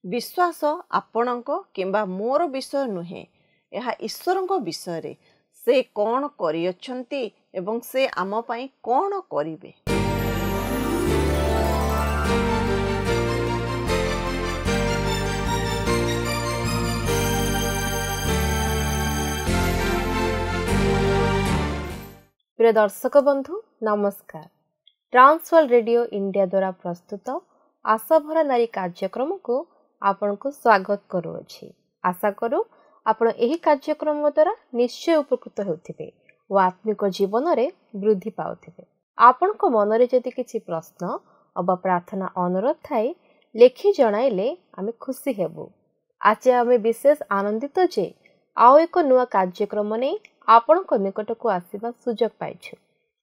विश्वास आपणक किंबा मोर विषय नुहे, यह ईश्वरଙ୍କ विषय से कौन करियछंती एवं से आम पाई कौन करिवे। प्रिय दर्शक बंधु नमस्कार। ट्रांसवर्ल्ड रेडियो इंडिया द्वारा प्रस्तुत आशा भरा नारी कार्यक्रम को आपण को स्वागत करूँगी। आशा करू आपण एही कार्यक्रम द्वारा निश्चय उपकृत होथिबे ओ आत्मिक जीवन रे वृद्धि पाउथिबे। आपण को मन रे जदि किछि प्रश्न अबा प्रार्थना अनुरोध थाई लेखि जणाइले आमे खुशी हेबु। आज आमे विशेष आनंदित जे आउ एक नुआ कार्यक्रम नै आपण को निकट को आसीबा सुजोग पाइछु।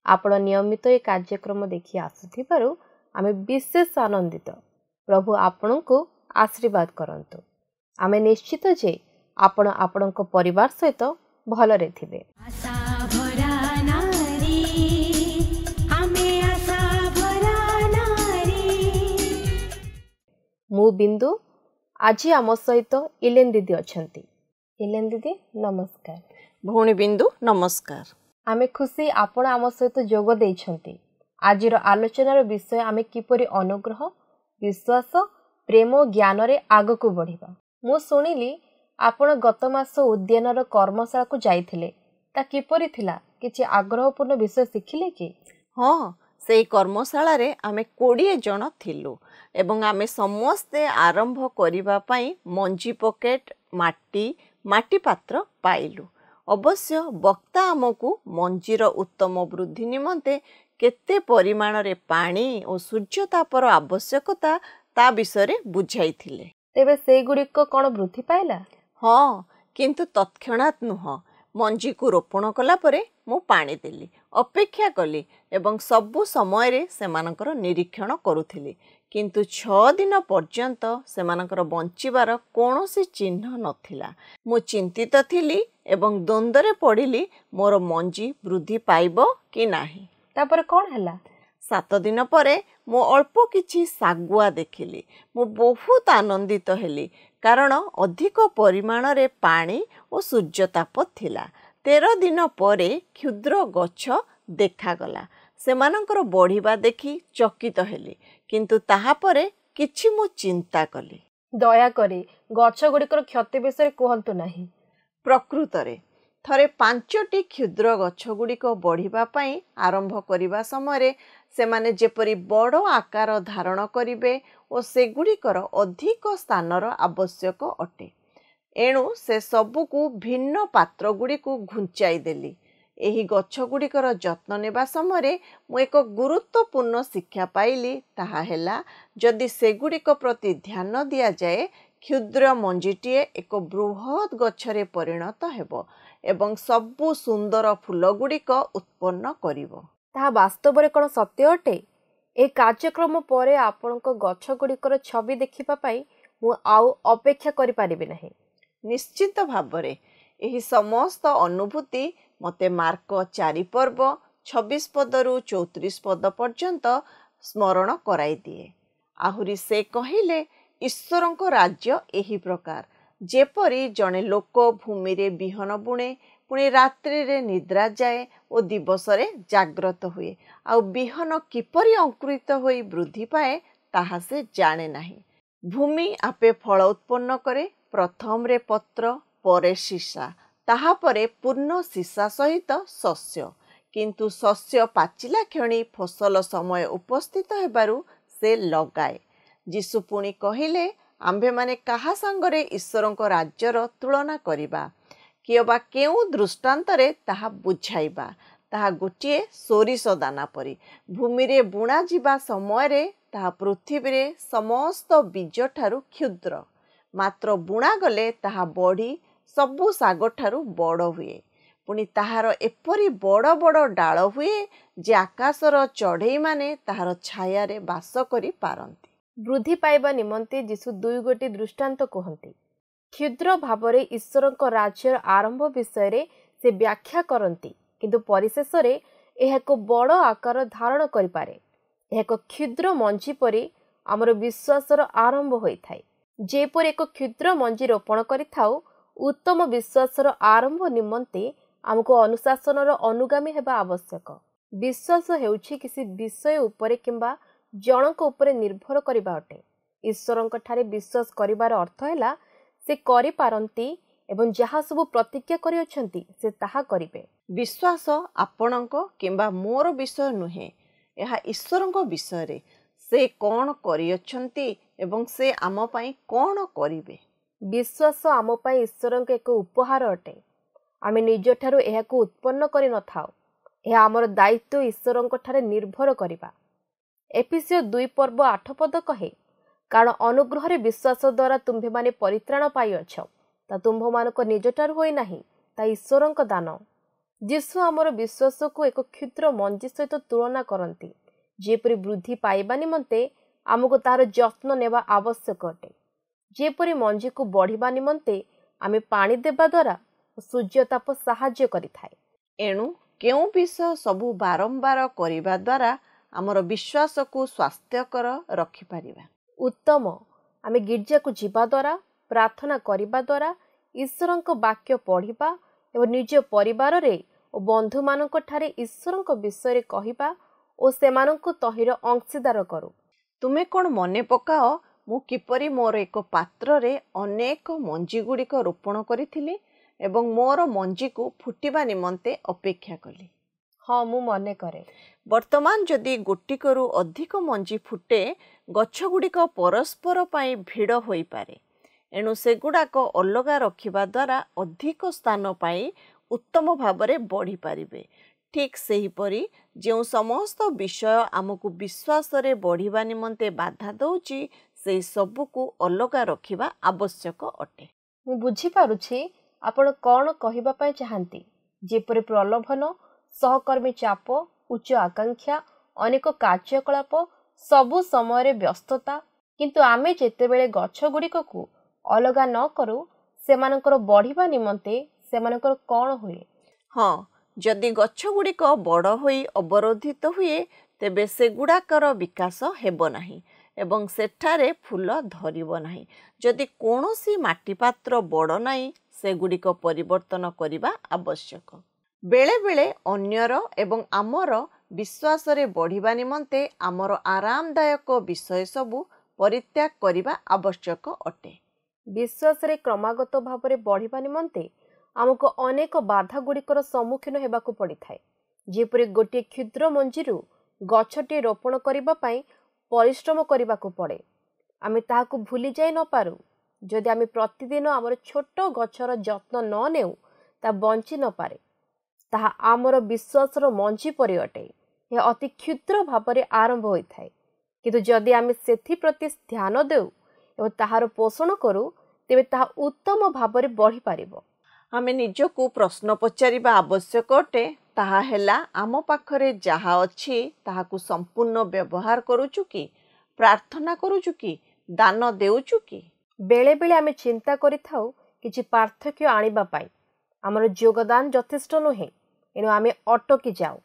आपण नियमित ए कार्यक्रम देखि आसुथिबारु आमे विशेष आनंदित। प्रभु आपण को आशीर्वाद करंतु। आमे निश्चित जे आपण आपणको परिवार सहित भलरे थिबे। मु बिंदु आज आम सहित इलेन दीदी अछंती। इलेन दीदी नमस्कार। भौणी बिंदु नमस्कार। आमे खुशी आपण आम सहित जोग देइछंती। आजिर आलोचनार विषय आमे किपरि अनुग्रह विश्वास प्रेम और ज्ञान रे आग को बढ़िबा। मु सुनिली आपण गत मास उद्यानर कर्मशाला को जाइथिले, ता किपरि थिला किछि आग्रहपूर्ण विषय शिखिले कि? हाँ, से कर्मशाला रे आमे 20 जन थिलु एवं आमे समस्ते आरंभ करिबा पई मंजी पॉकेट माटी पात्र पाइलु। अवश्य वक्ता आमको मंजीर उत्तम वृद्धि निमंते केते परिमाण रे पानी और सूर्यतापर आवश्यकता ता विषय बुझाइथिले। तेबे से गुड़िक कौन वृद्धि पाइला? हाँ, किंतु तत्क्षणात नुह। मंजी को रोपण कला परे मु पानी देली, अपेक्षा कली एवं सबु समय रे सेमानकर निरीक्षण करुथिली, किंतु 6 दिन पर्यंत सेमानकर बंचिबार कोनोसी चिन्ह नथिला। मु चिंतित थिली एवं द्वंद्वरे पड़िली मोर मंजी वृद्धि पाइबो कि नाही। तापर कौन हला? 7 दिन परे मु अल्प किछि सागुआ देखिली। मु बहुत आनंदित हेली कारण अधिक परिमाण रे पानी और सूर्यताप थिला। 13 दिन परे क्षुद्र गछ देखागला। सेमानकर बढ़िबा देखि चकित हेली, किंतु ताहा परे किछि मु चिंता कली। दया करी गछ गुड़िकर क्षति विषय कहंतु नाही। प्रकृतरे थरे 5टी क्षुद्र गछ गुड़िक बढ़िबा पई आरंभ करिबा समय सेमाने जेपरि बड़ आकार धारण करिवे और सेगुड़िकर अधिक स्थानर आवश्यक अटे। एणु से सबुकु भिन्न पात्र गुड़िकु घुंचाई देली। एही गछ गुड़िकर जत्न नेबा समय मु एक गुरुत्वपूर्ण शिक्षा पाइली। ताहा हेला जदि सेगुड़िक प्रति ध्यान दिया जाए, क्षुद्र मंजीटीए एक बृहत गछरे परिणत हेबो एवं सबु सुंदर फूल गुड़िक उत्पन्न करिवो। ताहा वास्तव रे कोन सत्य अटे? ए कार्यक्रम परे आपनको गछ गुड़िकर छवि देखिबा पई मु आउ अपेक्षा करि पारिबे नाही। निश्चित भावरे एही समस्त अनुभूति मते मार्क 4 पर्व 26 पदरु 34 पद पर्यंत स्मरण कराई दिए। आहुरी से कहिले ईश्वरंको राज्य एही प्रकार जेपरि जने लोक भूमि रे बिहन बुणे, पुणी रात्रि रे निद्रा जाए और दिवस रे जाग्रत हुए, आउ बिहन किपरि अंकुरित होई वृद्धि पाए ताहा से जाने नाही। भूमि आपे फल उत्पन्न करे, प्रथम रे पत्र परे सीसा, ताहा परे पूर्ण सीसा सहित शस्य, किंतु शस्य पाचिला क्षणी फसल समय उपस्थित हेबारु से लगाए। जीसु पुणी कहिले आम्भे माने कहा संगरे ईश्वरंको राज्यर तुलना करिबा, कियबा केउ दृष्टांतरे ताहा बुझाइबा। ताहा गोटिए सोरिष दाना परी भूमि रे बुणा जिबा समय रे ताहा पृथ्वी रे समस्त बीज ठारू क्षुद्र, मात्र बुणा गले ताहा बढ़ी सबु साग ठारू बड़ हुए। पुणी ताहार एपरी बड़ बड़ डाल हुए जे आकाशर चढ़ई माने ताहार छाया रे बास करि पारंती। वृद्धि पाइबा निमंते जीसु 2 गोटी दृष्टांत कहंती। क्षुद्र भावरे ईश्वरंको राज्यर आरंभ विषय रे से व्याख्या करंती, किंतु परिशेष रे एहा को बड़ आकार धारण करि पारे। एहा को क्षुद्र मंजी परि आमर विश्वासर आरंभ होई थाए। जेपरि एक क्षुद्र मंजी रोपण करिथाउ उत्तम विश्वासर आरंभ निमंते आमको अनुशासनर अनुगामी हेबा आवश्यक। विश्वास हेउछि किसी विषय उपरे किंबा जनक उपरे निर्भर करिबा अटे। ईश्वरंक ठारे विश्वास करिबार अर्थ हैला से करि पारंती एवं जहाँ सब प्रतिज्ञा करि अछंती से ताहा करिबे। विश्वास आपणक किंबा मोर विषय नुहे, यह ईश्वरंक विषय रे से कौन करि अछंती एवं से आम पई कौन करिवे। विश्वास आम पई ईश्वरंक एक उपहार अटे। आमे निज ठारो एहाकु उत्पन्न करि न थाउ। यह आमर दायित्व ईश्वरंक ठारे निर्भर करिबा। एफिसियो 2 पर्व 8 पद कहे, कारण अनुग्रह रे विश्वास द्वारा तुम्भे माने परित्राण पाई अछ, ता तुम्भ मानक निज ठारो होई नाही, ता ईश्वरंक दान। जीशु आमर विश्वास को एक क्षुद्र मंजी सहित तुलना करती, जेपरि वृद्धि पाइबा निमंते आमको तार जत्न नेबा आवश्यक अटे। जेपरि मंजी को बढ़िबा निमंते आमे पानी देबा द्वारा सूर्यताप साहाय्य करिथाए। एणु केउ विषय सबु बारंबार करिबा द्वारा आमर विश्वास को स्वास्थ्यकर रखि परिबा। उत्तम, आमे गिर्जा को जीवा द्वारा प्रार्थना करिबा द्वारा ईश्वरंक वाक्य पढ़िबा एवं निज परिवार रे और बंधु मानक ठारे ईश्वरंक विषय रे कहिबा और सेमानंक तहिर अंशीदार करू। तुमे कोन मने पकाओ मु किपरि मोर एक पात्र रे अनेक मंजी गुड़िक रोपण करिथिली एवं मोर मंजी को फुटिबा निमंते अपेक्षा कली। हाँ, मु मने करे। वर्तमान जदि गोटिकरू अधिक मंजी फुटे गछ गुड़िक परस्पर पाई भिड़ होई पारे। एणु सेगुड़ाक अलगा रखिबा द्वारा अधिक स्थान पाई उत्तम भावरे बढ़ी पारिबे। ठीक सेहीपरि जो समस्त विषय आमको विश्वास रे बढ़िबा निमंते बाधा दउची से सबु को अलगा रखिबा आवश्यक अटे। मु बुझी पारुछि आपण कौन कहिबा पय चाहंती। जेपरि प्रलोभन, सहकर्मी चाप, उच्च आकांक्षा, अनेक कार्यकलाप, सबु समय व्यस्तता, किंतु आमे जेतेबेले गछ गुड़िक को अलगा न करू सेमानकर बढ़िबा निमंते सेमानकर कौन हुए। हाँ, जदि गछ गुड़िक बड़ होई अवरोधित हुए तेबे सेगुड़ाकर विकास हेबो नाही एवं सेठारे फूल धरिबो नाही। जदि कोनोसी माटी पात्र बड़ नाही सेगुड़िक परिवर्तन करिबा आवश्यक। बेले बेले अन्यर एवं आमर विश्वास रे बढ़िबा निमंते आमर आरामदायक विषय सबु परित्याग करिबा आवश्यक अटे। विश्वास रे क्रमागत भाव रे बढ़िबा निमंते आमको अनेक बाधा गुड़िकर सम्मुखीन हेबाकु पड़िथाए। जेपरि गोटे क्षुद्र मंजीरु गछटे रोपण करिबा पई परिश्रम करिबाकु पड़े। आमे ताहाकु भूली जाई न पारू। जदि आमे प्रतिदिन आमर छोट गछर जत्न न नेउ ता बंची न पारे। ताहा आमर विश्वासर मंजी परि अटे। यह अति क्षुद्र भाव रे आरंभ होइथाए, किंतु जदि आमे सेथि प्रति ध्यान देउ एवं ताहार पोषण करू तेबे ताहा उत्तम भाव रे बढ़ी पारिबो। आमे निजको प्रश्न पचारिबा आवश्यक अटे, ताहा हेला आम पाखरे जहा अछि ताहाकु संपूर्ण व्यवहार करूचु कि, प्रार्थना करूचु कि, दान देउचु कि। बेले बेले आमे चिंता करिथाउ किछि पार्थक्य आनिबा पाई आमर योगदान यथेष्ट नुहे, एणु आमे अटकी जाऊ।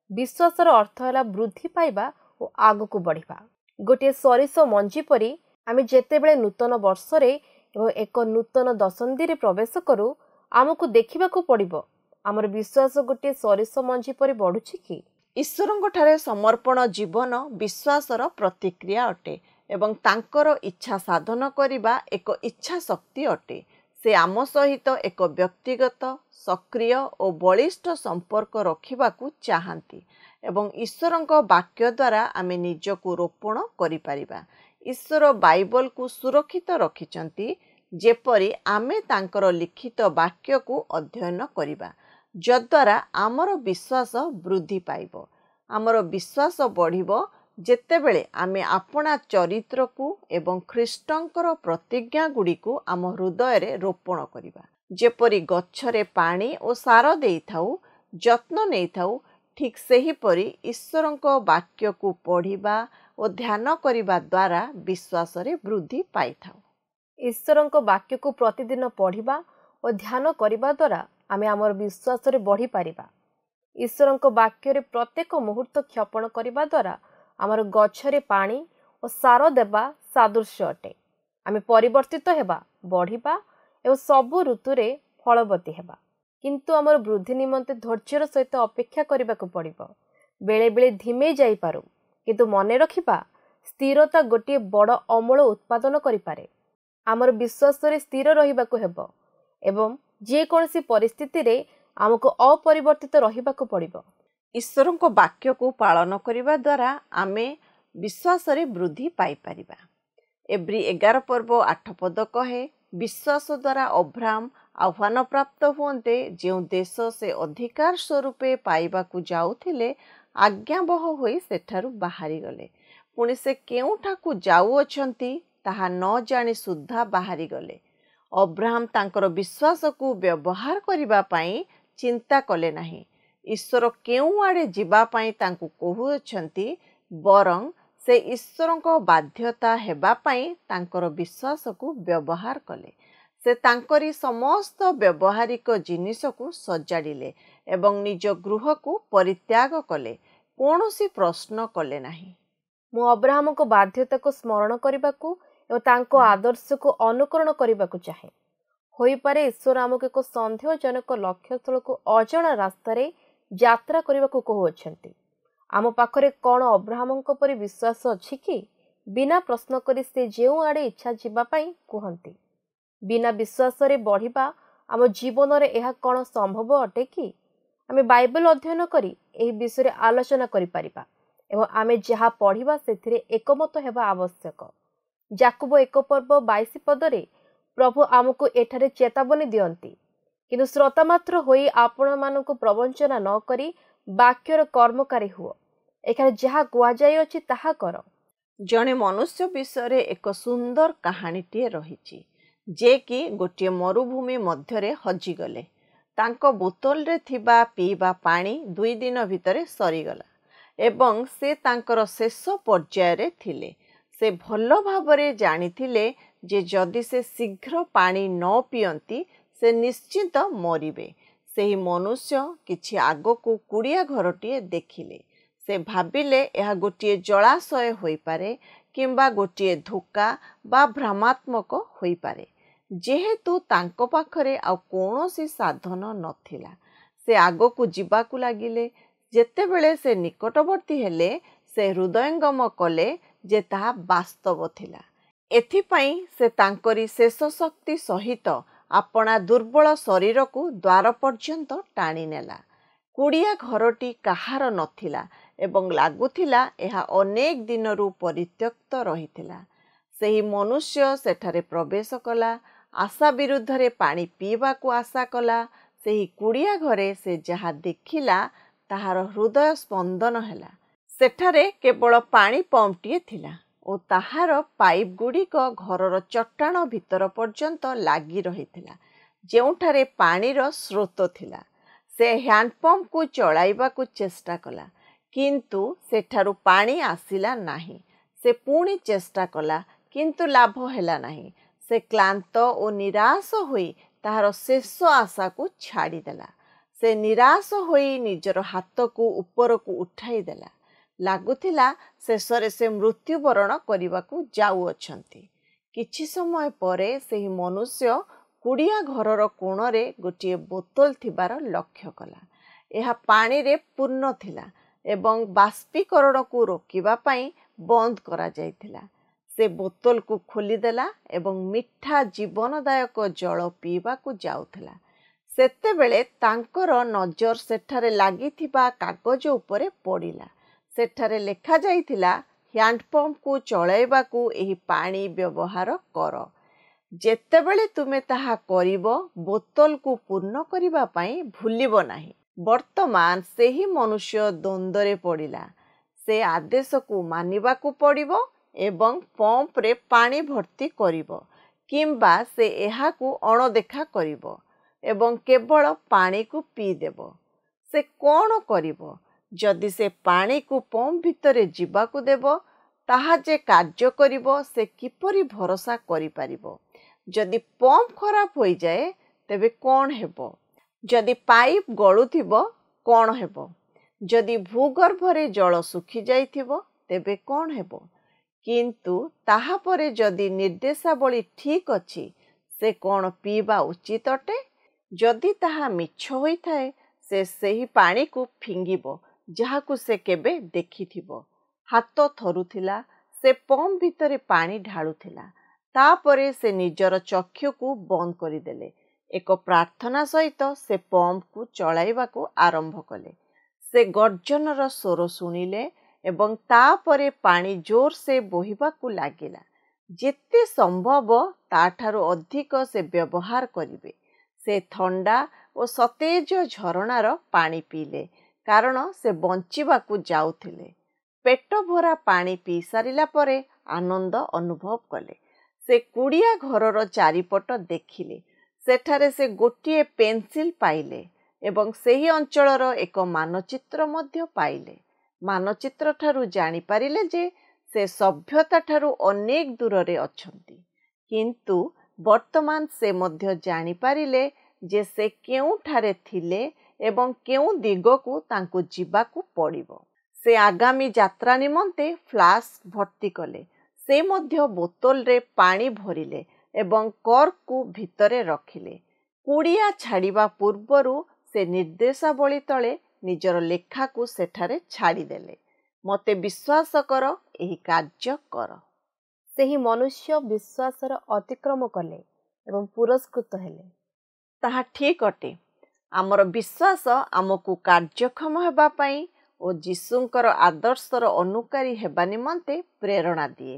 विश्वासर अर्थ है वृद्धि पाइबा और आगको बढ़िबा। गोटे सरिष मंजी परी आमे जेतेबेले नूतन वर्ष रे एवं एक नूतन दशंधि रे प्रवेश करू आमको देखिबाकू पड़िबो आमर विश्वास गोटे सरिष मंजी परी बढ़ुछि कि। ईश्वरंक ठारे समर्पण जीवन विश्वासर प्रतिक्रिया अटे एवं तांकर इच्छा साधन करिबा एक इच्छा शक्ति अटे। से आम सहित एक व्यक्तिगत सक्रिय और बलिष्ठ संपर्क रखिबाकू चाहंती एवं ईश्वरंक वाक्य द्वारा आमे निजको रोपण करि परिबा। ईश्वर बाइबल को सुरक्षित रखिचंती जेपरि आमे तांकर लिखित वाक्य को अध्ययन करिबा, जद्वारा आमर विश्वास वृद्धि पाइबो। आमर विश्वास बढ़िबो जेतेबेले आमे आपणा चरित्र को एवं ख्रीष्टंकर प्रतिज्ञा गुड़ी को आम हृदय रे रोपण करिबा। जेपरि गच्छरे पानी और सार देइथाउ, जत्न नेइथाउ, ठीक सेही परि ईश्वरंक वाक्य को पढ़िबा और ध्यान करिबा द्वारा विश्वास रे वृद्धि पाइथाउ। ईश्वरंक वाक्य को प्रतिदिन पढ़िबा और ध्यान करिबा द्वारा आमे आमर विश्वास रे बढ़ी पारिबा। ईश्वरंक वाक्य रे प्रत्येक मुहूर्त क्षपण करिबा द्वारा आमर गछरे पानी और सार देबा सादृश्य अटे। ଆମେ ପରିବର୍ତ୍ତିତ ହେବା, ବଢ଼ିବା ଏବଂ ସବୁ ଋତୁରେ ଫଳବତୀ ହେବା। କିନ୍ତୁ ଆମର ବୃଦ୍ଧି ନିମନ୍ତେ ଧୈର୍ଯ୍ୟର ସହିତ ଅପେକ୍ଷା କରିବାକୁ ପଡ଼ିବ। ବେଳେବେଳେ ଧିମେଇ ଯାଇପାରୁ, କିନ୍ତୁ ମନେ ରଖିବା ସ୍ଥିରତା ଗୋଟିଏ ବଡ଼ ଅମଳ ଉତ୍ପାଦନ କରିପାରେ। ଆମର ବିଶ୍ୱାସରେ ସ୍ଥିର ରହିବାକୁ ହେବ ଏବଂ ଯେକୌଣସି ପରିସ୍ଥିତିରେ ଆମକୁ ଅପରିବର୍ତ୍ତିତ ରହିବାକୁ ପଡ଼ିବ। ଈଶ୍ୱରଙ୍କ ବାକ୍ୟକୁ ପାଳନ କରିବା ଦ୍ୱାରା ଆମେ ବିଶ୍ୱାସରେ ବୃଦ୍ଧି ପାଇପାରିବା। ଏବ୍ରୀ 11 ପର୍ବ 8 ପଦ କହେ, ବିଶ୍ୱାସ ଦ୍ୱାରା ଅବ୍ରାହମ ଆହ୍ୱାନପ୍ରାପ୍ତ ହୁଅନ୍ତେ ଯେଉଁ ଦେଶ ସେ ଅଧିକାର ସ୍ୱରୂପେ ପାଇବାକୁ ଯାଉଥିଲେ ଆଜ୍ଞାବହ ହୋଇ ସେଠାରୁ ବାହାରିଗଲେ। ପୁଣି ସେ କେଉଁଠାକୁ ଯାଉଅଛନ୍ତି ତାହା ନ ଜାଣି ସୁଦ୍ଧା ବାହାରିଗଲେ। ଅବ୍ରାହମ ତାଙ୍କର ବିଶ୍ୱାସକୁ ବ୍ୟବହାର କରିବା ପାଇଁ ଚିନ୍ତା କଲେ ନାହିଁ। ଈଶ୍ୱର କେଉଁଆଡ଼େ ଯିବା ପାଇଁ ତାଙ୍କୁ କହୁଅଛନ୍ତି, ବରଂ ସେ ଈଶ୍ୱରଙ୍କ ବାଧ୍ୟତା ହେବା ପାଇଁ ତାଙ୍କର ବିଶ୍ୱାସକୁ ବ୍ୟବହାର କଲେ। ସେ ତାଙ୍କରି ସମସ୍ତ ବ୍ୟବହାରିକ ଜିନିଷକୁ ସଜାଡ଼ିଲେ ଏବଂ ନିଜ ଗୃହକୁ ପରିତ୍ୟାଗ କଲେ। କୌଣସି ପ୍ରଶ୍ନ କଲେ ନାହିଁ। ମୁଁ ଅବ୍ରାହମଙ୍କ ବାଧ୍ୟତାକୁ ସ୍ମରଣ କରିବାକୁ ଏବଂ ତାଙ୍କ ଆଦର୍ଶକୁ ଅନୁକରଣ କରିବାକୁ ଚାହେଁ। ହୋଇପାରେ ଈଶ୍ୱର ଆମକୁ ଏକ ସନ୍ଦେହଜନକ ଲକ୍ଷ୍ୟସ୍ଥଳକୁ ଅଜଣା ରାସ୍ତାରେ ଯାତ୍ରା କରିବାକୁ କହୁଅଛନ୍ତି। ଆମ ପାଖରେ କ'ଣ ଅବ୍ରାହମଙ୍କ ପରି ବିଶ୍ୱାସ ଅଛି କି? ବିନା ପ୍ରଶ୍ନ କରି ସେ ଯେଉଁ ଆଡ଼େ ଇଚ୍ଛା ଯିବା ପାଇଁ କୁହନ୍ତି। ବିନା ବିଶ୍ୱାସରେ ବଢ଼ିବା ଆମ ଜୀବନରେ ଏହା କ'ଣ ସମ୍ଭବ ଅଟେ କି? ଆମେ ବାଇବେଲ ଅଧ୍ୟୟନ କରି ଏହି ବିଷୟରେ ଆଲୋଚନା କରିପାରିବା ଏବଂ ଆମେ ଯାହା ପଢ଼ିବା ସେଥିରେ ଏକମତ ହେବା ଆବଶ୍ୟକ। ଯାକୁବ 1 ପର୍ବ 22 ପଦରେ ପ୍ରଭୁ ଆମକୁ ଏଠାରେ ଚେତାବନୀ ଦିଅନ୍ତି, କିନ୍ତୁ ଶ୍ରୋତାମାତ୍ର ହୋଇ ଆପଣମାନଙ୍କୁ ପ୍ରବଞ୍ଚନା ନ କରି ବାକ୍ୟର କର୍ମକାରୀ ହୁଅ। ଏଠାରେ ଯାହା କୁହାଯାଇଅଛି ତାହା କର। ଜଣେ ମନୁଷ୍ୟ ବିଷୟରେ ଏକ ସୁନ୍ଦର କାହାଣୀଟିଏ ରହିଛି, ଯେ କି ଗୋଟିଏ ମରୁଭୂମି ମଧ୍ୟରେ ହଜିଗଲେ। ତାଙ୍କ ବୋତଲରେ ଥିବା ପିଇବା ପାଣି 2 ଦିନ ଭିତରେ ସରିଗଲା ଏବଂ ସେ ତାଙ୍କର ଶେଷ ପର୍ଯ୍ୟାୟରେ ଥିଲେ। ସେ ଭଲ ଭାବରେ ଜାଣିଥିଲେ ଯେ ଯଦି ସେ ଶୀଘ୍ର ପାଣି ନ ପିଅନ୍ତି ସେ ନିଶ୍ଚିତ ମରିବେ। ସେହି ମନୁଷ୍ୟ କିଛି ଆଗକୁ କୁଡ଼ିଆ ଘରଟିଏ ଦେଖିଲେ। ସେ ଭାବିଲେ ଏହା ଗୋଟିଏ ଜଳାଶୟ ହୋଇପାରେ କିମ୍ବା ଗୋଟିଏ ଧୋକା ବା ଭ୍ରମାତ୍ମକ ହୋଇପାରେ। ଯେହେତୁ ତାଙ୍କ ପାଖରେ ଆଉ କୌଣସି ସାଧନ ନଥିଲା, ସେ ଆଗକୁ ଯିବାକୁ ଲାଗିଲେ। ଯେତେବେଳେ ସେ ନିକଟବର୍ତ୍ତୀ ହେଲେ, ସେ ହୃଦୟଙ୍ଗମ କଲେ ଯେ ତାହା ବାସ୍ତବ ଥିଲା। ଏଥିପାଇଁ ସେ ତାଙ୍କରି ଶେଷ ଶକ୍ତି ସହିତ ଆପଣା ଦୁର୍ବଳ ଶରୀରକୁ ଦ୍ୱାର ପର୍ଯ୍ୟନ୍ତ ଟାଣିନେଲା। କୁଡ଼ିଆ ଘରଟି କାହାର ନଥିଲା ଏବଂ ଲାଗୁଥିଲା ଏହା ଅନେକ ଦିନରୁ ପରିତ୍ୟକ୍ତ ରହିଥିଲା। ସେହି ମନୁଷ୍ୟ ସେଠାରେ ପ୍ରବେଶ କଲା, ଆଶା ବିରୁଦ୍ଧରେ ପାଣି ପିଇବାକୁ ଆଶା କଲା। ସେହି କୁଡ଼ିଆ ଘରେ ସେ ଯାହା ଦେଖିଲା ତାହାର ହୃଦୟ ସ୍ପନ୍ଦନ ହେଲା। ସେଠାରେ କେବଳ ପାଣି ପମ୍ପଟିଏ ଥିଲା ଓ ତାହାର ପାଇପ୍ ଗୁଡ଼ିକ ଘରର ଚଟାଣ ଭିତର ପର୍ଯ୍ୟନ୍ତ ଲାଗି ରହିଥିଲା, ଯେଉଁଠାରେ ପାଣିର ସ୍ରୋତ ଥିଲା। ସେ ହ୍ୟାଣ୍ଡପମ୍ପକୁ ଚଳାଇବାକୁ ଚେଷ୍ଟା କଲା, କିନ୍ତୁ ସେଠାରୁ ପାଣି ଆସିଲା ନାହିଁ। ସେ ପୁଣି ଚେଷ୍ଟା କଲା, କିନ୍ତୁ ଲାଭ ହେଲା ନାହିଁ। ସେ କ୍ଳାନ୍ତ ଓ ନିରାଶ ହୋଇ ତାହାର ଶେଷ ଆଶାକୁ ଛାଡ଼ିଦେଲା। ସେ ନିରାଶ ହୋଇ ନିଜର ହାତକୁ ଉପରକୁ ଉଠାଇଦେଲା। ଲାଗୁଥିଲା ଶେଷରେ ସେ ମୃତ୍ୟୁବରଣ କରିବାକୁ ଯାଉଅଛନ୍ତି। କିଛି ସମୟ ପରେ ସେହି ମନୁଷ୍ୟ କୁଡ଼ିଆ ଘରର କୋଣରେ ଗୋଟିଏ ବୋତଲ ଥିବାର ଲକ୍ଷ୍ୟ କଲା। ଏହା ପାଣିରେ ପୂର୍ଣ୍ଣ ଥିଲା ଏବଂ ବାଷ୍ପୀକରଣକୁ ରୋକିବା ପାଇଁ ବନ୍ଦ କରାଯାଇଥିଲା। ସେ ବୋତଲକୁ ଖୋଲିଦେଲା ଏବଂ ମିଠା ଜୀବନଦାୟକ ଜଳ ପିଇବାକୁ ଯାଉଥିଲା। ସେତେବେଳେ ତାଙ୍କର ନଜର ସେଠାରେ ଲାଗିଥିବା କାଗଜ ଉପରେ ପଡ଼ିଲା। ସେଠାରେ ଲେଖାଯାଇଥିଲା, ହ୍ୟାଣ୍ଡପମ୍ପକୁ ଚଳାଇବାକୁ ଏହି ପାଣି ବ୍ୟବହାର କର। ଯେତେବେଳେ ତୁମେ ତାହା କରିବ, ବୋତଲକୁ ପୂର୍ଣ୍ଣ କରିବା ପାଇଁ ଭୁଲିବ ନାହିଁ। ବର୍ତ୍ତମାନ ସେହି ମନୁଷ୍ୟ ଦ୍ୱନ୍ଦ୍ୱରେ ପଡ଼ିଲା। ସେ ଆଦେଶକୁ ମାନିବାକୁ ପଡ଼ିବ ଏବଂ ପମ୍ପରେ ପାଣି ଭର୍ତ୍ତି କରିବ, କିମ୍ବା ସେ ଏହାକୁ ଅଣଦେଖା କରିବ ଏବଂ କେବଳ ପାଣିକୁ ପିଇଦେବ। ସେ କ'ଣ କରିବ? ଯଦି ସେ ପାଣିକୁ ପମ୍ପ ଭିତରେ ଯିବାକୁ ଦେବ, ତାହା ଯେ କାର୍ଯ୍ୟ କରିବ ସେ କିପରି ଭରସା କରିପାରିବ? ଯଦି ପମ୍ପ ଖରାପ ହୋଇଯାଏ ତେବେ କ'ଣ ହେବ? ଯଦି ପାଇପ୍ ଗଳୁଥିବ କ'ଣ ହେବ? ଯଦି ଭୂଗର୍ଭରେ ଜଳ ଶୁଖିଯାଇଥିବ ତେବେ କ'ଣ ହେବ? କିନ୍ତୁ ତାହାପରେ ଯଦି ନିର୍ଦ୍ଦେଶାବଳୀ ଠିକ୍ ଅଛି, ସେ କ'ଣ ପିଇବା ଉଚିତ ଅଟେ? ଯଦି ତାହା ମିଛ ହୋଇଥାଏ, ସେ ସେହି ପାଣିକୁ ଫିଙ୍ଗିବ ଯାହାକୁ ସେ କେବେ ଦେଖିଥିବ। ହାତ ଥରୁଥିଲା, ସେ ପମ୍ପ ଭିତରେ ପାଣି ଢାଳୁଥିଲା। ତାପରେ ସେ ନିଜର ଚକ୍ଷୁକୁ ବନ୍ଦ କରିଦେଲେ। ଏକ ପ୍ରାର୍ଥନା ସହିତ ସେ ପମ୍ପକୁ ଚଳାଇବାକୁ ଆରମ୍ଭ କଲେ। ସେ ଗର୍ଜନର ସ୍ୱର ଶୁଣିଲେ ଏବଂ ତାପରେ ପାଣି ଜୋରସେ ବୋହିବାକୁ ଲାଗିଲା। ଯେତେ ସମ୍ଭବ ତାଠାରୁ ଅଧିକ ସେ ବ୍ୟବହାର କରିବେ। ସେ ଥଣ୍ଡା ଓ ସତେଜ ଝରଣାର ପାଣି ପିଇଲେ, କାରଣ ସେ ବଞ୍ଚିବାକୁ ଯାଉଥିଲେ। ପେଟ ଭରା ପାଣି ପିଇ ସାରିଲା ପରେ ଆନନ୍ଦ ଅନୁଭବ କଲେ। ସେ କୁଡ଼ିଆ ଘରର ଚାରିପଟ ଦେଖିଲେ। ସେଠାରେ ସେ ଗୋଟିଏ ପେନ୍ସିଲ ପାଇଲେ ଏବଂ ସେହି ଅଞ୍ଚଳର ଏକ ମାନଚିତ୍ର ମଧ୍ୟ ପାଇଲେ। ମାନଚିତ୍ରଠାରୁ ଜାଣିପାରିଲେ ଯେ ସେ ସଭ୍ୟତାଠାରୁ ଅନେକ ଦୂରରେ ଅଛନ୍ତି। କିନ୍ତୁ ବର୍ତ୍ତମାନ ସେ ମଧ୍ୟ ଜାଣିପାରିଲେ ଯେ ସେ କେଉଁଠାରେ ଥିଲେ ଏବଂ କେଉଁ ଦିଗକୁ ତାଙ୍କୁ ଯିବାକୁ ପଡ଼ିବ। ସେ ଆଗାମୀ ଯାତ୍ରା ନିମନ୍ତେ ଫ୍ଲାସ୍କ ଭର୍ତ୍ତି କଲେ। ସେ ମଧ୍ୟ ବୋତଲରେ ପାଣି ଭରିଲେ ଏବଂ କର୍କକୁ ଭିତରେ ରଖିଲେ। କୁଡ଼ିଆ ଛାଡ଼ିବା ପୂର୍ବରୁ ସେ ନିର୍ଦ୍ଦେଶାବଳୀ ତଳେ ନିଜର ଲେଖାକୁ ସେଠାରେ ଛାଡ଼ିଦେଲେ। ମୋତେ ବିଶ୍ୱାସ କର, ଏହି କାର୍ଯ୍ୟ କର। ସେହି ମନୁଷ୍ୟ ବିଶ୍ୱାସର ଅତିକ୍ରମ କଲେ ଏବଂ ପୁରସ୍କୃତ ହେଲେ। ତାହା ଠିକ୍ ଅଟେ। ଆମର ବିଶ୍ୱାସ ଆମକୁ କାର୍ଯ୍ୟକ୍ଷମ ହେବା ପାଇଁ ଓ ଯୀଶୁଙ୍କର ଆଦର୍ଶର ଅନୁକାରୀ ହେବା ନିମନ୍ତେ ପ୍ରେରଣା ଦିଏ।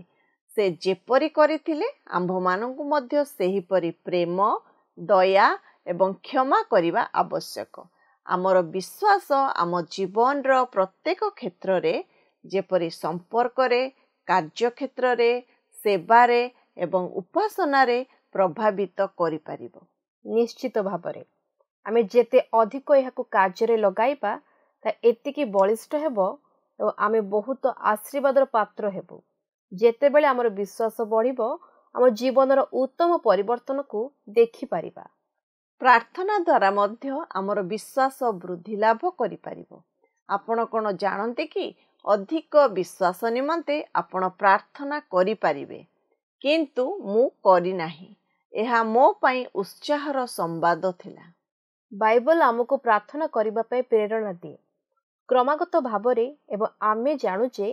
ସେ ଯେପରି କରିଥିଲେ, ଆମ୍ଭମାନଙ୍କୁ ମଧ୍ୟ ସେହିପରି ପ୍ରେମ, ଦୟା ଏବଂ କ୍ଷମା କରିବା ଆବଶ୍ୟକ। ଆମର ବିଶ୍ୱାସ ଆମ ଜୀବନର ପ୍ରତ୍ୟେକ କ୍ଷେତ୍ରରେ, ଯେପରି ସମ୍ପର୍କରେ, କାର୍ଯ୍ୟକ୍ଷେତ୍ରରେ, ସେବାରେ ଏବଂ ଉପାସନାରେ ପ୍ରଭାବିତ କରିପାରିବ। ନିଶ୍ଚିତ ଭାବରେ ଆମେ ଯେତେ ଅଧିକ ଏହାକୁ କାର୍ଯ୍ୟରେ ଲଗାଇବା, ତାହା ଏତିକି ବଳିଷ୍ଠ ହେବ ଏବଂ ଆମେ ବହୁତ ଆଶୀର୍ବାଦର ପାତ୍ର ହେବୁ। ଯେତେବେଳେ ଆମର ବିଶ୍ୱାସ ବଢ଼ିବ, ଆମ ଜୀବନର ଉତ୍ତମ ପରିବର୍ତ୍ତନକୁ ଦେଖିପାରିବା। ପ୍ରାର୍ଥନା ଦ୍ୱାରା ମଧ୍ୟ ଆମର ବିଶ୍ୱାସ ବୃଦ୍ଧି ଲାଭ କରିପାରିବ। ଆପଣ କ'ଣ ଜାଣନ୍ତି କି ଅଧିକ ବିଶ୍ୱାସ ନିମନ୍ତେ ଆପଣ ପ୍ରାର୍ଥନା କରିପାରିବେ? କିନ୍ତୁ ମୁଁ କରିନାହିଁ। ଏହା ମୋ ପାଇଁ ଉତ୍ସାହର ସମ୍ବାଦ ଥିଲା। ବାଇବଲ ଆମକୁ ପ୍ରାର୍ଥନା କରିବା ପାଇଁ ପ୍ରେରଣା ଦିଏ କ୍ରମାଗତ ଭାବରେ ଏବଂ ଆମେ ଜାଣୁ ଯେ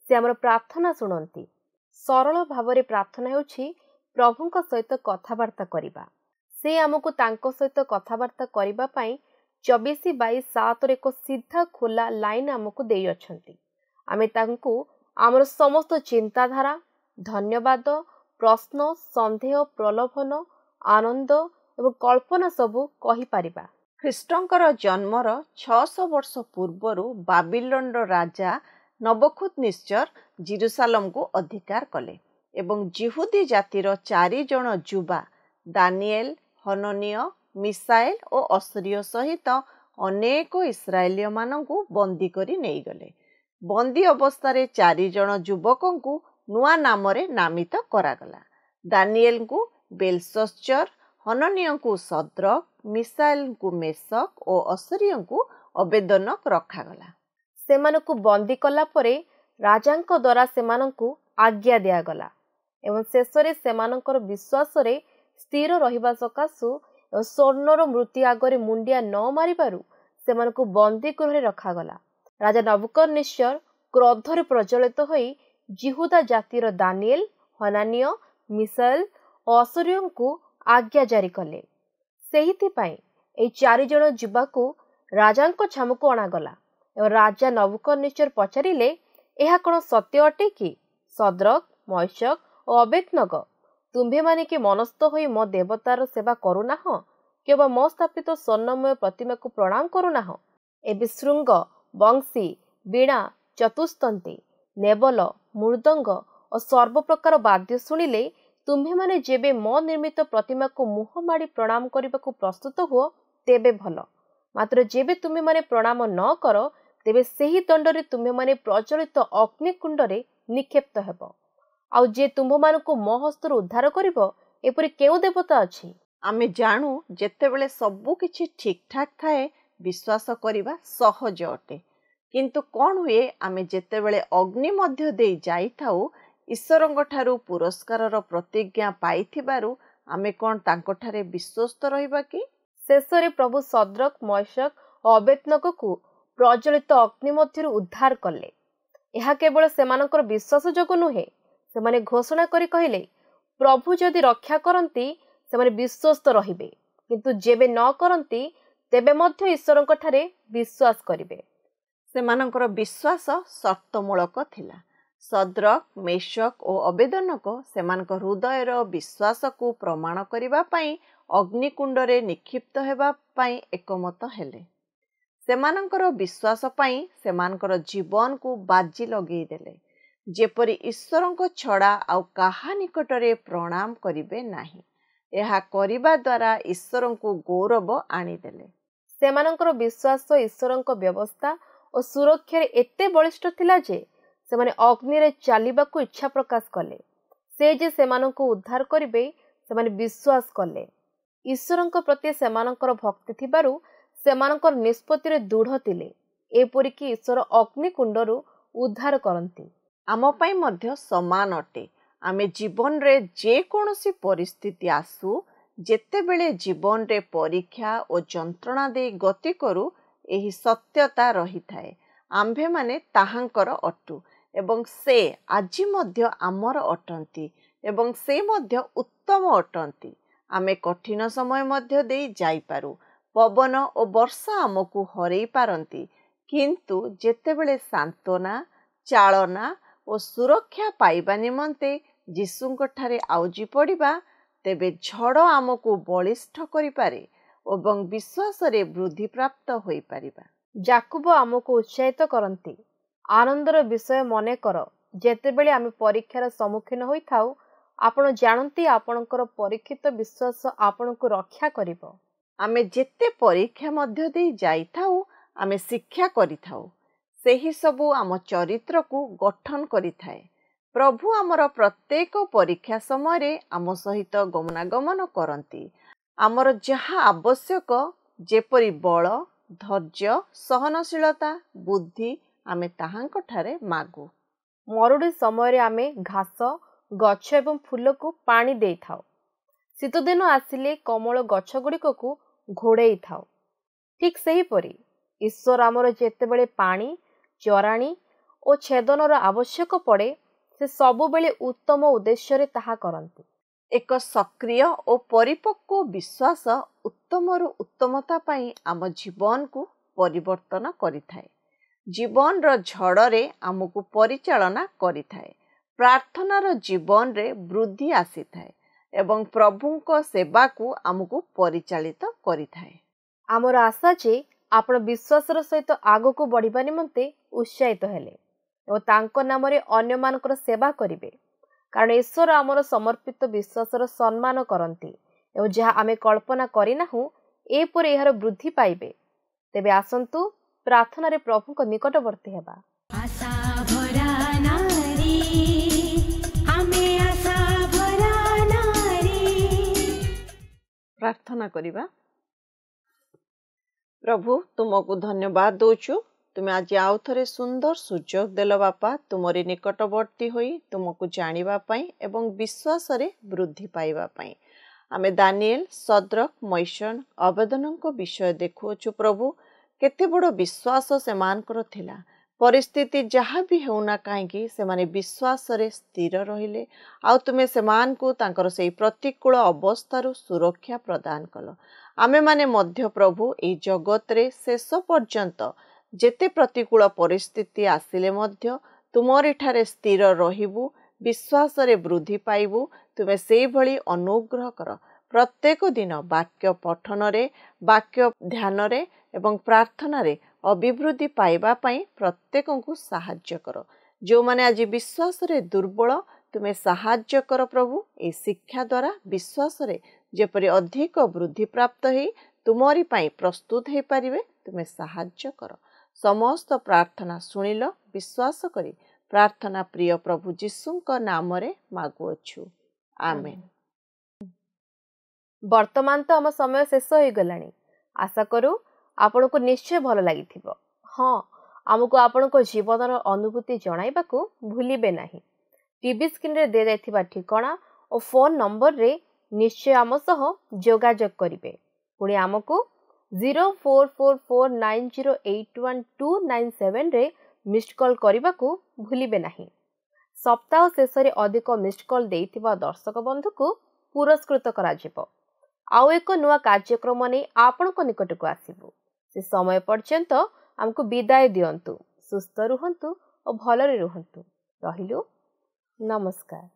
ସେ ଆମର ପ୍ରାର୍ଥନା ଶୁଣନ୍ତି। ସରଳ ଭାବରେ ପ୍ରାର୍ଥନା ହେଉଛି ପ୍ରଭୁଙ୍କ ସହିତ କଥାବାର୍ତ୍ତା କରିବା। ସେ ଆମକୁ ତାଙ୍କ ସହିତ କଥାବାର୍ତ୍ତା କରିବା ପାଇଁ 24/7 ଏକ ସିଧା ଖୋଲା ଲାଇନ୍ ଆମକୁ ଦେଇଅଛନ୍ତି। ଆମେ ତାଙ୍କୁ ଆମର ସମସ୍ତ ଚିନ୍ତାଧାରା, ଧନ୍ୟବାଦ, ପ୍ରଶ୍ନ, ସନ୍ଦେହ, ପ୍ରଲୋଭନ, ଆନନ୍ଦ ଏବଂ କଳ୍ପନା ସବୁ କହିପାରିବା। ଖ୍ରୀଷ୍ଟଙ୍କର ଜନ୍ମର 600 ବର୍ଷ ପୂର୍ବରୁ ବାବିଲୋନର ରାଜା ନବଖୁଦ୍ନେଚ୍ଛର ଜେରୁସାଲେମକୁ ଅଧିକାର କଲେ ଏବଂ ଯିହୁଦୀ ଜାତିର 4 ଜଣ ଯୁବା ଦାନିଏଲ, ହନନୀୟ, ମିଶାଏଲ ଓ ଅସରିୟ ସହିତ ଅନେକ ଇସ୍ରାଏଲୀୟମାନଙ୍କୁ ବନ୍ଦୀ କରି ନେଇଗଲେ। ବନ୍ଦୀ ଅବସ୍ଥାରେ 4 ଜଣ ଯୁବକଙ୍କୁ ନୂଆ ନାମରେ ନାମିତ କରାଗଲା। ଦାନିଏଲଙ୍କୁ ବେଲଶଚ୍ଚର, ହନନୀୟଙ୍କୁ ସଦ୍ରକ, ମିଶାଏଲଙ୍କୁ ମେଶକ ଓ ଅସରିୟଙ୍କୁ ଅବେଦନକ ରଖାଗଲା। ସେମାନଙ୍କୁ ବନ୍ଦୀ କଲା ପରେ ରାଜାଙ୍କ ଦ୍ୱାରା ସେମାନଙ୍କୁ ଆଜ୍ଞା ଦିଆଗଲା ଏବଂ ଶେଷରେ ସେମାନଙ୍କର ବିଶ୍ୱାସରେ ସ୍ଥିର ରହିବା ସକାଶୁ ଏବଂ ସ୍ୱର୍ଣ୍ଣର ମୂର୍ତ୍ତି ଆଗରେ ମୁଣ୍ଡିଆ ନ ମାରିବାରୁ ସେମାନଙ୍କୁ ବନ୍ଦୀ ଗୃହରେ ରଖାଗଲା। ରାଜା ନବୁକଦନେଚ୍ଛର କ୍ରୋଧରେ ପ୍ରଜ୍ୱଳିତ ହୋଇ ଯିହୁଦା ଜାତିର ଦାନିଏଲ, ହନାନୀୟ, ମିଶାଏଲ ଓ ଅସରିୟଙ୍କୁ ଆଜ୍ଞା ଜାରି କଲେ। ସେଇଥିପାଇଁ ଏହି 4 ଜଣ ଯୁବାକୁ ରାଜାଙ୍କ ଛାମୁକୁ ଅଣାଗଲା ଏବଂ ରାଜା ନବୁକଦନେଚ୍ଛର ପଚାରିଲେ, ଏହା କ'ଣ ସତ୍ୟ ଅଟେ କି ସଦ୍ରକ, ମୈଶକ ଓ ଅବେଦନଗୋ, ତୁମ୍ଭେମାନେ କି ମନସ୍ଥ ହୋଇ ମୋ ଦେବତାର ସେବା କରୁନାହଁ କିମ୍ବା ମୋ ସ୍ଥାପିତ ସ୍ୱର୍ଣ୍ଣମୟ ପ୍ରତିମାକୁ ପ୍ରଣାମ କରୁନାହଁ? ଏବେ ଶୃଙ୍ଗ, ବଂଶୀ, ବୀଣା, ଚତୁସ୍ତନ୍ତ୍ରୀ, ନେବଲ, ମୃଦଙ୍ଗ ଓ ସର୍ବପ୍ରକାର ବାଦ୍ୟ ଶୁଣିଲେ ତୁମ୍ଭେମାନେ ଯେବେ ମୋ ନିର୍ମିତ ପ୍ରତିମାକୁ ମୁହଁ ମାଡ଼ି ପ୍ରଣାମ କରିବାକୁ ପ୍ରସ୍ତୁତ ହୁଅ, ତେବେ ଭଲ। ମାତ୍ର ଯେବେ ତୁମ୍ଭେମାନେ ପ୍ରଣାମ ନ କର, ତେବେ ସେହି ଦଣ୍ଡରେ ତୁମ୍ଭେମାନେ ପ୍ରଜ୍ୱଳିତ ଅଗ୍ନିକୁଣ୍ଡରେ ନିକ୍ଷେପ୍ତ ହେବ। ଆଉ ଯେ ତୁମ୍ଭମାନଙ୍କୁ ମୋ ହସ୍ତରୁ ଉଦ୍ଧାର କରିବ, ଏପରି କେଉଁ ଦେବତା ଅଛି? ଆମେ ଜାଣୁ ଯେତେବେଳେ ସବୁ କିଛି ଠିକ୍ ଠାକ୍ ଥାଏ, ବିଶ୍ୱାସ କରିବା ସହଜ ଅଟେ। କିନ୍ତୁ କ'ଣ ହୁଏ, ଆମେ ଯେତେବେଳେ ଅଗ୍ନି ମଧ୍ୟ ଦେଇ ଯାଇଥାଉ ଈଶ୍ୱରଙ୍କ ଠାରୁ ପୁରସ୍କାରର ପ୍ରତିଜ୍ଞା ପାଇଥିବାରୁ ଆମେ କ'ଣ ତାଙ୍କଠାରେ ବିଶ୍ୱସ୍ତ ରହିବା କି? ଶେଷରେ ପ୍ରଭୁ ସଦ୍ରକ୍, ମୈଶକ୍ ଓ ଅବେଦନଗୋକୁ ପ୍ରଜ୍ୱଳିତ ଅଗ୍ନି ମଧ୍ୟରୁ ଉଦ୍ଧାର କଲେ। ଏହା କେବଳ ସେମାନଙ୍କର ବିଶ୍ୱାସ ଯୋଗୁଁ ନୁହେଁ, ସେମାନେ ଘୋଷଣା କରି କହିଲେ, ପ୍ରଭୁ ଯଦି ରକ୍ଷା କରନ୍ତି ସେମାନେ ବିଶ୍ୱସ୍ତ ରହିବେ, କିନ୍ତୁ ଯେବେ ନ କରନ୍ତି ତେବେ ମଧ୍ୟ ଈଶ୍ୱରଙ୍କ ଠାରେ ବିଶ୍ୱାସ କରିବେ। ସେମାନଙ୍କର ବିଶ୍ୱାସ ସର୍ତ୍ତମୂଳକ ଥିଲା। ସଦ୍ରକ୍, ମେଶକ୍ ଓ ଅବେଦନଗୋ ସେମାନଙ୍କ ହୃଦୟର ବିଶ୍ୱାସକୁ ପ୍ରମାଣ କରିବା ପାଇଁ ଅଗ୍ନିକୁଣ୍ଡରେ ନିକ୍ଷିପ୍ତ ହେବା ପାଇଁ ଏକମତ ହେଲେ। ସେମାନଙ୍କର ବିଶ୍ୱାସ ପାଇଁ ସେମାନଙ୍କର ଜୀବନକୁ ବାଜି ଲଗେଇଦେଲେ, ଯେପରି ଈଶ୍ୱରଙ୍କ ଛଡ଼ା ଆଉ କାହା ନିକଟରେ ପ୍ରଣାମ କରିବେ ନାହିଁ। ଏହା କରିବା ଦ୍ୱାରା ଈଶ୍ୱରଙ୍କୁ ଗୌରବ ଆଣିଦେଲେ। ସେମାନଙ୍କର ବିଶ୍ୱାସ ଈଶ୍ୱରଙ୍କ ବ୍ୟବସ୍ଥା ଓ ସୁରକ୍ଷାରେ ଏତେ ବଳିଷ୍ଠ ଥିଲା ଯେ ସେମାନେ ଅଗ୍ନିରେ ଚାଲିବାକୁ ଇଚ୍ଛା ପ୍ରକାଶ କଲେ। ସେ ଯେ ସେମାନଙ୍କୁ ଉଦ୍ଧାର କରିବେ ସେମାନେ ବିଶ୍ୱାସ କଲେ। ଈଶ୍ୱରଙ୍କ ପ୍ରତି ସେମାନଙ୍କର ଭକ୍ତି ଥିବାରୁ ସେମାନଙ୍କର ନିଷ୍ପତ୍ତିରେ ଦୃଢ଼ ଥିଲେ, ଏପରିକି ଈଶ୍ୱର ଅଗ୍ନିକୁଣ୍ଡରୁ ଉଦ୍ଧାର କରନ୍ତି। ଆମ ପାଇଁ ମଧ୍ୟ ସମାନ ଅଟେ। ଆମେ ଜୀବନରେ ଯେକୌଣସି ପରିସ୍ଥିତି ଆସୁ, ଯେତେବେଳେ ଜୀବନରେ ପରୀକ୍ଷା ଓ ଯନ୍ତ୍ରଣା ଦେଇ ଗତି କରୁ, ଏହି ସତ୍ୟତା ରହିଥାଏ, ଆମ୍ଭେମାନେ ତାହାଙ୍କର ଅଟୁ ଏବଂ ସେ ଆଜି ମଧ୍ୟ ଆମର ଅଟନ୍ତି ଏବଂ ସେ ମଧ୍ୟ ଉତ୍ତମ ଅଟନ୍ତି। ଆମେ କଠିନ ସମୟ ମଧ୍ୟ ଦେଇ ଯାଇପାରୁ, ପବନ ଓ ବର୍ଷା ଆମକୁ ହରେଇ ପାରନ୍ତି, କିନ୍ତୁ ଯେତେବେଳେ ସାନ୍ତ୍ୱନା, ଚାଳନା ଓ ସୁରକ୍ଷା ପାଇବା ନିମନ୍ତେ ଯୀଶୁଙ୍କଠାରେ ଆଉଜି ପଡ଼ିବା, ତେବେ ଝଡ଼ ଆମକୁ ବଳିଷ୍ଠ କରିପାରେ ଏବଂ ବିଶ୍ୱାସରେ ବୃଦ୍ଧିପ୍ରାପ୍ତ ହୋଇପାରିବା। ଯାକୁବ ଆମକୁ ଉତ୍ସାହିତ କରନ୍ତି, ଆନନ୍ଦର ବିଷୟ ମନେ କର, ଯେତେବେଳେ ଆମେ ପରୀକ୍ଷାର ସମ୍ମୁଖୀନ ହୋଇଥାଉ, ଆପଣ ଜାଣନ୍ତି ଆପଣଙ୍କର ପରୀକ୍ଷିତ ବିଶ୍ୱାସ ଆପଣଙ୍କୁ ରକ୍ଷା କରିବ। ଆମେ ଯେତେ ପରୀକ୍ଷା ମଧ୍ୟ ଦେଇ ଯାଇଥାଉ, ଆମେ ଶିକ୍ଷା କରିଥାଉ। ସେହି ସବୁ ଆମ ଚରିତ୍ରକୁ ଗଠନ କରିଥାଏ। ପ୍ରଭୁ ଆମର ପ୍ରତ୍ୟେକ ପରୀକ୍ଷା ସମୟରେ ଆମ ସହିତ ଗମନାଗମନ କରନ୍ତି। ଆମର ଯାହା ଆବଶ୍ୟକ, ଯେପରି ବଳ, ଧୈର୍ଯ୍ୟ, ସହନଶୀଳତା, ବୁଦ୍ଧି, ଆମେ ତାହାଙ୍କଠାରେ ମାଗୁ। ମରୁଡ଼ି ସମୟରେ ଆମେ ଘାସ, ଗଛ ଏବଂ ଫୁଲକୁ ପାଣି ଦେଇଥାଉ। ଶୀତଦିନ ଆସିଲେ କମଳ ଗଛଗୁଡ଼ିକକୁ ଘୋଡ଼େଇ ଥାଉ। ଠିକ୍ ସେହିପରି ଈଶ୍ୱର ଆମର ଯେତେବେଳେ ପାଣି, ଚରାଣୀ ଓ ଛେଦନର ଆବଶ୍ୟକ ପଡ଼େ, ସେ ସବୁବେଳେ ଉତ୍ତମ ଉଦ୍ଦେଶ୍ୟରେ ତାହା କରନ୍ତି। ଏକ ସକ୍ରିୟ ଓ ପରିପକ୍ୱ ବିଶ୍ୱାସ ଉତ୍ତମରୁ ଉତ୍ତମତା ପାଇଁ ଆମ ଜୀବନକୁ ପରିବର୍ତ୍ତନ କରିଥାଏ। ଜୀବନର ଝଡ଼ରେ ଆମକୁ ପରିଚାଳନା କରିଥାଏ। ପ୍ରାର୍ଥନାର ଜୀବନରେ ବୃଦ୍ଧି ଆସିଥାଏ ଏବଂ ପ୍ରଭୁଙ୍କ ସେବାକୁ ଆମକୁ ପରିଚାଳିତ କରିଥାଏ। ଆମର ଆଶା ଯେ ଆପଣ ବିଶ୍ୱାସର ସହିତ ଆଗକୁ ବଢ଼ିବା ନିମନ୍ତେ ଉତ୍ସାହିତ ହେଲେ ଏବଂ ତାଙ୍କ ନାମରେ ଅନ୍ୟମାନଙ୍କର ସେବା କରିବେ, କାରଣ ଈଶ୍ୱର ଆମର ସମର୍ପିତ ବିଶ୍ୱାସର ସମ୍ମାନ କରନ୍ତି ଏବଂ ଯାହା ଆମେ କଳ୍ପନା କରିନାହୁଁ, ଏପରି ଏହାର ବୃଦ୍ଧି ପାଇବେ। ତେବେ ଆସନ୍ତୁ ପ୍ରାର୍ଥନାରେ ପ୍ରଭୁଙ୍କ ନିକଟବର୍ତ୍ତୀ ହେବା। ପ୍ରାର୍ଥନା କରିବା। ପ୍ରଭୁ, ତୁମକୁ ଧନ୍ୟବାଦ ଦଉଛୁ। ତୁମେ ଆଜି ଆଉ ଥରେ ସୁନ୍ଦର ସୁଯୋଗ ଦେଲ ବାପା, ତୁମରି ନିକଟବର୍ତ୍ତୀ ହୋଇ ତୁମକୁ ଜାଣିବା ପାଇଁ ଏବଂ ବିଶ୍ୱାସରେ ବୃଦ୍ଧି ପାଇବା ପାଇଁ। ଆମେ ଦାନିଏଲ, ସଦ୍ରକ୍, ମୈଶନ୍, ଅବେଦନଙ୍କ ବିଷୟ ଦେଖୁଅଛୁ ପ୍ରଭୁ। କେତେ ବଡ଼ ବିଶ୍ୱାସ ସେମାନଙ୍କର ଥିଲା। ପରିସ୍ଥିତି ଯାହା ବି ହେଉନା କାହିଁକି, ସେମାନେ ବିଶ୍ୱାସରେ ସ୍ଥିର ରହିଲେ ଆଉ ତୁମେ ସେମାନଙ୍କୁ ତାଙ୍କର ସେହି ପ୍ରତିକୂଳ ଅବସ୍ଥାରୁ ସୁରକ୍ଷା ପ୍ରଦାନ କଲ। ଆମେମାନେ ମଧ୍ୟ ପ୍ରଭୁ ଏହି ଜଗତରେ ଶେଷ ପର୍ଯ୍ୟନ୍ତ ଯେତେ ପ୍ରତିକୂଳ ପରିସ୍ଥିତି ଆସିଲେ ମଧ୍ୟ ତୁମରିଠାରେ ସ୍ଥିର ରହିବୁ, ବିଶ୍ୱାସରେ ବୃଦ୍ଧି ପାଇବୁ। ତୁମେ ସେଇଭଳି ଅନୁଗ୍ରହ କର। ପ୍ରତ୍ୟେକ ଦିନ ବାକ୍ୟ ପଠନରେ, ବାକ୍ୟ ଧ୍ୟାନରେ ଏବଂ ପ୍ରାର୍ଥନାରେ ଅଭିବୃଦ୍ଧି ପାଇବା ପାଇଁ ପ୍ରତ୍ୟେକଙ୍କୁ ସାହାଯ୍ୟ କର। ଯେଉଁମାନେ ଆଜି ବିଶ୍ୱାସରେ ଦୁର୍ବଳ, ତୁମେ ସାହାଯ୍ୟ କର ପ୍ରଭୁ। ଏହି ଶିକ୍ଷା ଦ୍ୱାରା ବିଶ୍ୱାସରେ ଯେପରି ଅଧିକ ବୃଦ୍ଧିପ୍ରାପ୍ତ ହେଇ ତୁମରି ପାଇଁ ପ୍ରସ୍ତୁତ ହୋଇପାରିବେ, ତୁମେ ସାହାଯ୍ୟ କର। ସମସ୍ତ ପ୍ରାର୍ଥନା ଶୁଣିଲ ବିଶ୍ୱାସ କରି ପ୍ରାର୍ଥନା ପ୍ରିୟ ପ୍ରଭୁ ଯୀଶୁଙ୍କ ନାମରେ ମାଗୁଅଛୁ, ଆମେନ୍। ବର୍ତ୍ତମାନ ତ ଆମ ସମୟ ଶେଷ ହୋଇଗଲାଣି। ଆଶା କରୁ ଆପଣଙ୍କୁ ନିଶ୍ଚୟ ଭଲ ଲାଗିଥିବ। ହଁ, ଆମକୁ ଆପଣଙ୍କ ଜୀବନର ଅନୁଭୂତି ଜଣାଇବାକୁ ଭୁଲିବେ ନାହିଁ। टीवी स्क्रीन रे दे जाइथिबा ठिकाना और फोन नंबर रे निश्चय आम सह जोगाजोग करिवे। पुणी आमको 044490812997 रे मिस्ड कॉल करने को भूलिबे नहीं। सप्ताह शेष में अधिक मिस्ड कॉल देइथिबा दर्शक बंधु को पुरस्कृत करा जिवो। आउ एक नुआ कार्यक्रम नहीं आपण निकट को आसीबु। से समय पर्यंत हमको विदाय दियंतु। सुस्थ रुहंतु और भलरे रुहंतु। रहिलु नमस्कार।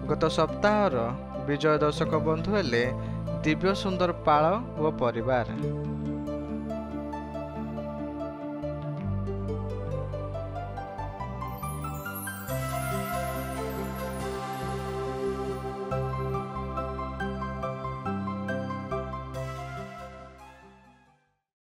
गत सप्ताहर विजय दर्शक बंधु हेले दिव्य सुंदर पाल ओ परिवार।